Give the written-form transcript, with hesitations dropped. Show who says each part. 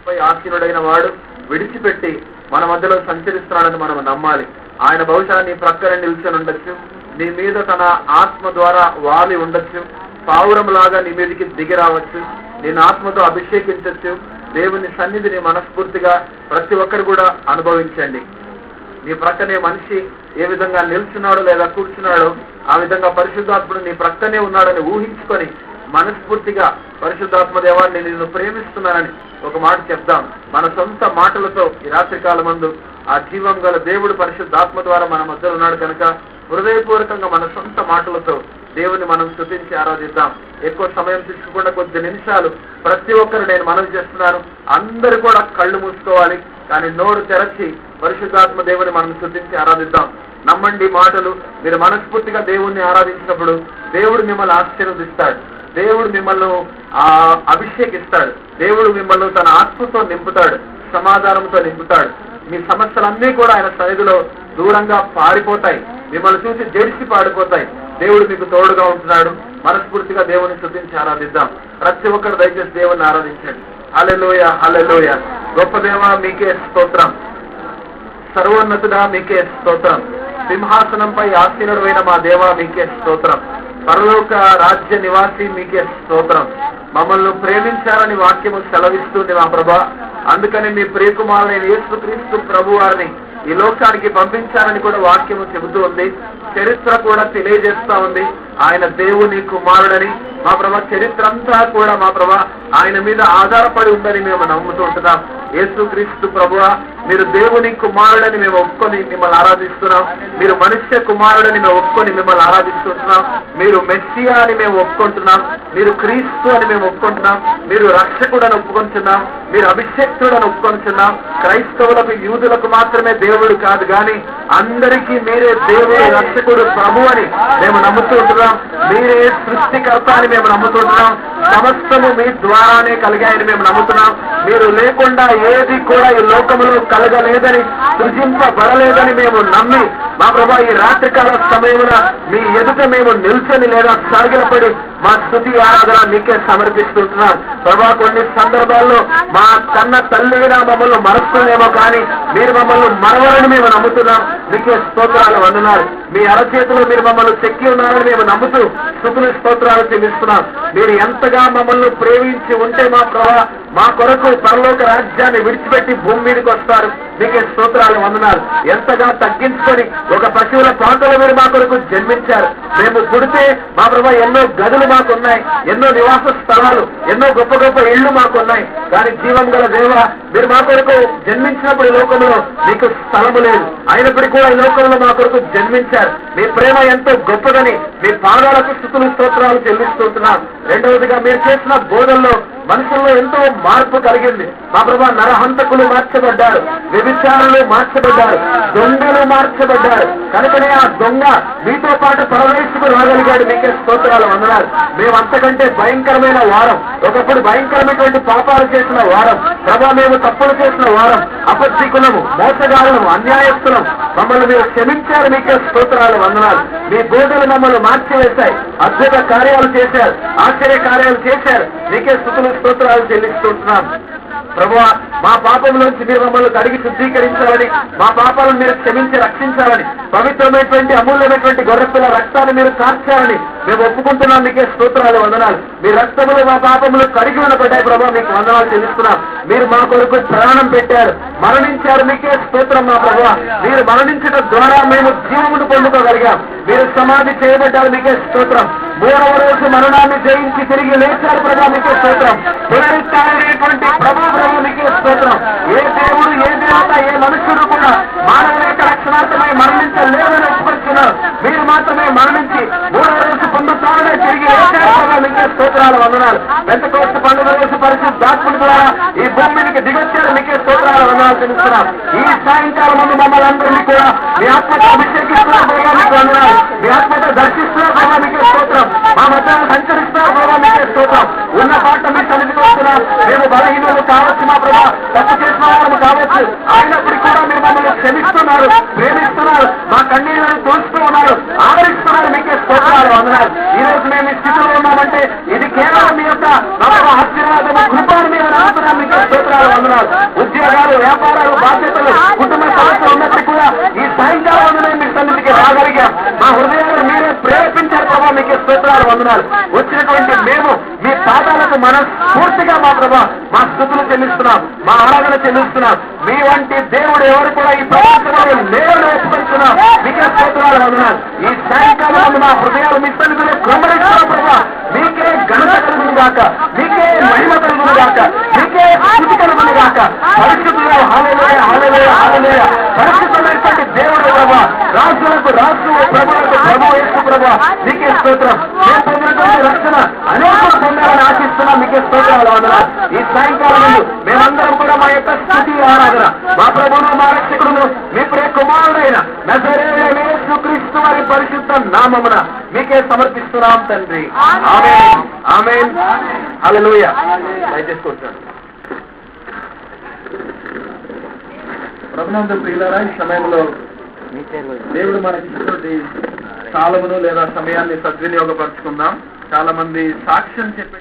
Speaker 1: సింహాసనంపై ఆసీనుడైన వాడు విడిచిపెట్టి మన మధ్యలో సంచరిస్తున్నాడని మనం నమ్మాలి. ఆయన బహుశా నీ ప్రక్కన నిల్చొని ఉండొచ్చు, నీ మీద తన ఆత్మ ద్వారా వాలి ఉండొచ్చు, పావురంలాగా నీ మీదకి దిగి రావచ్చు, నేను ఆత్మతో అభిషేకించవచ్చు. దేవుని సన్నిధిని మనస్ఫూర్తిగా ప్రతి ఒక్కరు కూడా అనుభవించండి. నీ ప్రక్కనే మనిషి ఏ విధంగా నిల్చున్నాడో లేదా కూర్చున్నాడో ఆ విధంగా పరిశుద్ధాత్ముడు నీ ప్రక్కనే ఉన్నాడని ఊహించుకొని మనస్ఫూర్తిగా పరిశుద్ధాత్మ దేవాన్ని నేను ప్రేమిస్తున్నానని ఒక మాట చెప్దాం. మన సొంత మాటలతో ఈ రాత్రి కాలమందు ఆ జీవం గల దేవుడు పరిశుద్ధాత్మ ద్వారా మన మధ్య ఉన్నాడు కనుక హృదయపూర్వకంగా మన సొంత మాటలతో దేవుని మనం స్తుతించి ఆరాధిద్దాం. ఎక్కువ సమయం తీసుకోకుండా కొద్ది నిమిషాలు ప్రతి ఒక్కరు నేను మనవి చేస్తున్నాను, అందరూ కూడా కళ్ళు మూసుకోవాలి, కానీ నోరు తెరచి పరిశుద్ధాత్మ దేవుని మనం స్తుతించి ఆరాధిద్దాం. నమ్మండి మాటలు, మీరు మనస్ఫూర్తిగా దేవుణ్ణి ఆరాధించినప్పుడు దేవుడు మిమ్మల్ని ఆశీర్వదిస్తాడు, దేవుడు మిమ్మల్ని అభిషేకిస్తాడు, దేవుడు మిమ్మల్ని తన ఆత్మతో నింపుతాడు, సమాధానంతో నింపుతాడు. మీ సమస్యలన్నీ కూడా ఆయన సన్నిధిలో దూరంగా పారిపోతాయి, మిమ్మల్ని చూసి జడిసి పారిపోతాయి. దేవుడు మీకు తోడుగా ఉంటున్నాడు. మనస్ఫూర్తిగా దేవుని స్తుతించి ఆరాధిద్దాం. ప్రతి ఒక్కరు దయచేసి దేవుని ఆరాధించండి. హల్లెలూయ, హల్లెలూయ. గొప్ప దేవా మీకే స్తోత్రం, సర్వోన్నతుడా మీకే స్తోత్రం, సింహాసనంపై ఆసీనుడైన మా దేవా మీకే స్తోత్రం, పరలోక రాజ్య నివాసి మీకే స్తోత్రం. మమ్మల్ని ప్రేమించాలని వాక్యము సెలవిస్తుంది మా ప్రభా. అందుకని మీ ప్రియకుమారులైన యేసుక్రీస్తు ప్రభు వారిని ఈ లోకానికి పంపించాలని కూడా వాక్యము చెబుతూ ఉంది. చరిత్ర కూడా తెలియజేస్తా ఉంది ఆయన దేవుని కుమారుడని. మా ప్రభా చరిత్ర అంతా కూడా మా ప్రభా ఆయన మీద ఆధారపడి ఉందని మేము నమ్ముతూ ఉంటున్నాం. యేసుక్రీస్తు ప్రభువా మీరు దేవుని కుమారుడని మేము ఒప్పుకొని మిమ్మల్ని ఆరాధిస్తున్నాం, మీరు మనుష్య కుమారుడని మేము ఒప్పుకొని మిమ్మల్ని ఆరాధిస్తుంటున్నాం, మీరు మెస్సియా అని మేము ఒప్పుకుంటున్నాం, మీరు క్రీస్తు అని మేము ఒప్పుకుంటున్నాం, మీరు రక్షకుడని ఒప్పుకుంటున్నాం, మీరు అభిషేక్తుడని ఒప్పుకుంటున్నాం. క్రైస్తవులకు యూదులకు మాత్రమే దేవుడు కాదు కానీ అందరికీ మీరే దేవుడు, రక్షకుడు, ప్రభు అని మేము నమ్ముతుంటున్నాం. మీరే సృష్టికర్త అని మేము నమ్ముతుంటున్నాం. సమస్తము మీ ద్వారానే కలిగాయని మేము నమ్ముతున్నాం. మీరు లేకుండా ఏది కూడా ఈ లోకములో కలగలేదని, సృజింపబడలేదని మేము నమ్మి మా ప్రభా ఈ రాత్రికాల సమయమున మీ ఎదుట మేము నిల్చొని లేదా సాగిలపడి మా స్తుతి ఆరాధన మీకే సమర్పిస్తుంటున్నాం. ప్రభా కొన్ని సందర్భాల్లో మా కన్న తల్లిగా మమ్మల్ని మరస్తుందేమో కానీ మీరు మమ్మల్ని మరవరని మేము నమ్ముతున్నాం. మీకే స్తోత్రాలు వందనాలు. మీ అరచేతిలో మీరు మమ్మల్ని చెక్కి ఉన్నారని మేము నమ్ముతూ స్తుతులు స్తోత్రాలు చెల్లిస్తున్నాం. మీరు ఎంతగా మమ్మల్ని ప్రేమించి ఉంటే మా ప్రభా మా కొరకు పరలోక రాజ్యాన్ని విడిచిపెట్టి భూమి మీదకి వస్తారు. మీకే స్తోత్రాలు వందనాలు. ఎంతగా తగ్గించుకొని ఒక పశువుల పాకలో మీరు మా కొరకు జన్మించారు. మేము పుడితే మా ప్రభా ఎన్నో గదులు మాకున్నాయి, ఎన్నో నివాస స్థలాలు, ఎన్నో గొప్ప గొప్ప ఇళ్లు మాకున్నాయి. కానీ జీవం గల దేవ మీరు మా కొరకు జన్మించినప్పుడు ఈ లోకంలో మీకు స్థలము లేదు, అయినప్పటికీ కూడా ఈ లోకంలో మా కొరకు జన్మించారు. మీ ప్రేమ ఎంతో గొప్పదని మీ పాదాలకు స్తుతులు స్తోత్రాలు చెల్లిస్తుంటున్నాం. రెండవదిగా మీరు చేసిన బోధల్లో మనుషుల్లో ఎంతో మార్పు కలిగింది. మా ప్రభా నరహంతకులు మార్చబడ్డారు, వ్యభిచారులు మార్చబడ్డారు, దొంగలు మార్చబడ్డారు. కనుకనే ఆ దొంగ మీతో పాటు పరమేశ్వరుడు రాగలిగాడు. మీకే స్తోత్రాలు వందనాలు. మేము అంతకంటే భయంకరమైన వారం, ఒకప్పుడు భయంకరమైనటువంటి పాపాలు చేసిన వారం ప్రభా, మేము తప్పులు చేసిన వారం, అపత్రికులము, మోసగారులము, అన్యాయస్తులం. మమ్మల్ని మీరు క్షమించారు. మీకే స్తోత్రాలు వందనాలు. మీ బోధలు మమ్మల్ని మార్చివేశాయి, అద్భుత కార్యాలు చేశారు, ఆశ్చర్య కార్యాలు చేశారు. మీకే స్తుతులు స్తోత్రాలు చెల్లిస్తుంటున్నాం. ప్రభువా మా పాపంలోంచి మీరు మమ్మల్ని కడిగి శుద్ధీకరించాలని, మా పాపాలను మీరు క్షమించి రక్షించాలని, పవిత్రమైనటువంటి అమూల్యమైనటువంటి గొర్రెపిల్ల రక్తాన్ని మీరు కార్చాలని మేము ఒప్పుకుంటున్నాం. మీకే స్తోత్రాలు వందనాలు. మీ రక్తములు మా పాపములు కడిగి ఉండబడ్డాయి ప్రభావ, మీకు వందనాలు చెల్లిస్తున్నాం. మీరు మా కొరకు ప్రాణం పెట్టారు, మరణించారు. మీకే స్తోత్రం మా ప్రభువా. మీరు మరణించడం ద్వారా మేము జీవమును పొందుకోగలిగాం. మీరు సమాధి చేయబడ్డారు. మీకే స్తోత్రం. మూడవ రోజు మరణాన్ని జయించి తిరిగి లేచారు ప్రభావ. మీకే స్తోత్రం. పునరుత్థానమైనటువంటి ప్రభు మీకే స్తోత్రం. ఏ దేవుడు, ఏ దేవత, ఏ మనుషుడు కూడా మానవుల యొక్క రక్షణార్థమై మరణించలేదని ఒప్పుకొస్తున్నారు. మీరు మాత్రమే మరణించి మూడవ రోజు పొందుతారనే తిరిగి లేచారు ప్రభావ. మీకే స్తోత్రాలు వందనాలు. పెంతెకోస్తు పండుగ రోజు పరిశుద్ధాత్ముడి ద్వారా ఈ భూమికి దిగొచ్చారు. మీకే స్తోత్రాలు వందనాలు తెలుస్తున్నాం. ఈ సాయంకాలం ముందు మమ్మల్ని అందరినీ కూడా మీ ఆత్మతో అభిషేకిస్తున్నారు ప్రభావ. మీకు వందనాలు. మీ ఆత్మతో దర్శిస్తున్నారు ప్రభావ. మీకే స్తోత్రం. మా మధ్యలో సంచరిస్తున్నారు ప్రభావ. మీకే స్తోత్రం. ఉన్న పాట మీ సన్నిధికి వస్తున్నారు. మేము బలహీనలు కావచ్చు మా ప్రభావ, తప్పు చేసిన వాళ్ళము కావచ్చు, అయినప్పటికీ కూడా మీరు మమ్మల్ని క్షమిస్తున్నారు, ప్రేమిస్తున్నారు, మా కన్నీళ్లను తోడుస్తూ ఉన్నారు, ఆదరిస్తున్నారు. మీకే స్తోత్రాలు వందనాలు. ఈ రోజు మేము ఈ స్థితిలో ఉన్నామంటే ఇది కేవలం మీ యొక్క ఆశీర్వాదము, కృపను మేము నమ్ముతున్నాం. మీకే స్తోత్రాలు స్తోత్రాలు వందనాలు. ఉద్యోగాలు, వ్యాపారాలు, బాధ్యతలు, కుటుంబ సమస్యలు ఉన్నప్పటికీ కూడా ఈ సాయంకాలం వందనే మీ సన్నిధికి రాగలిగాం. మా హృదయాలు మీరే ప్రేరేపించారు ప్రభా, మీకు స్తోత్రాలు వందనాలు. వచ్చినటువంటి మేము మీ పాదాలకు మనస్ఫూర్తిగా మా ప్రభా మా స్తుతులు చెల్లిస్తున్నాం, మా ఆరాధన చెల్లిస్తున్నాం. మీ వంటి దేవుడు ఎవరు కూడా ఈ ప్రపంచంలో లేవని ఒప్పుకుంటున్నాం. మీకే స్తోత్రాలు వందనాలు. ఈ సాయంకాలం మా హృదయాలు మీ సన్నిధిలో క్రమరిస్తున్నాం ప్రభా. మీకే ఘనత కలుగును గాక, మీకే మహిమ కలుగును గాక, మీకే స్తుతి కలుగును గాక. పరిశుద్ధులు హల్లెలూయా హల్లెలూయా హల్లెలూయా. పరిశుద్ధమైనటువంటి దేవుడు ప్రభా, రాజులకు రాజు, ప్రభువులకు ప్రభువు యేసు ప్రభా, మీకే స్తోత్రం. మేము పొందినటువంటి రక్షణ అనేకులు పొందాలని ఆశిస్తున్నాం. మీకే స్తోత్రాలు వందనాలు. ఈ సాయంకాలం ముందు మేమందరం కూడా మా యొక్క స్తుతి ఆరాధన మా ప్రభువును మా రక్షకుడును మీ ప్రియ కుమారుడైన నజరేయుడైన యేసుక్రీస్తు వారి పరిశుద్ధ నామమున మీకే సమర్పిస్తున్నాం తండ్రి. ఆమేన్ ఆమేన్ హల్లెలూయా. దయచేసి కూర్చోండి. ప్రభునందు ప్రియులారా, ఈ సమయంలో దేవుడు మనకి ఇచ్చినటువంటి కాలమును లేదా సమయాన్ని సద్వినియోగపరుచుకుందాం. చాలా మంది సాక్ష్యం చెప్పే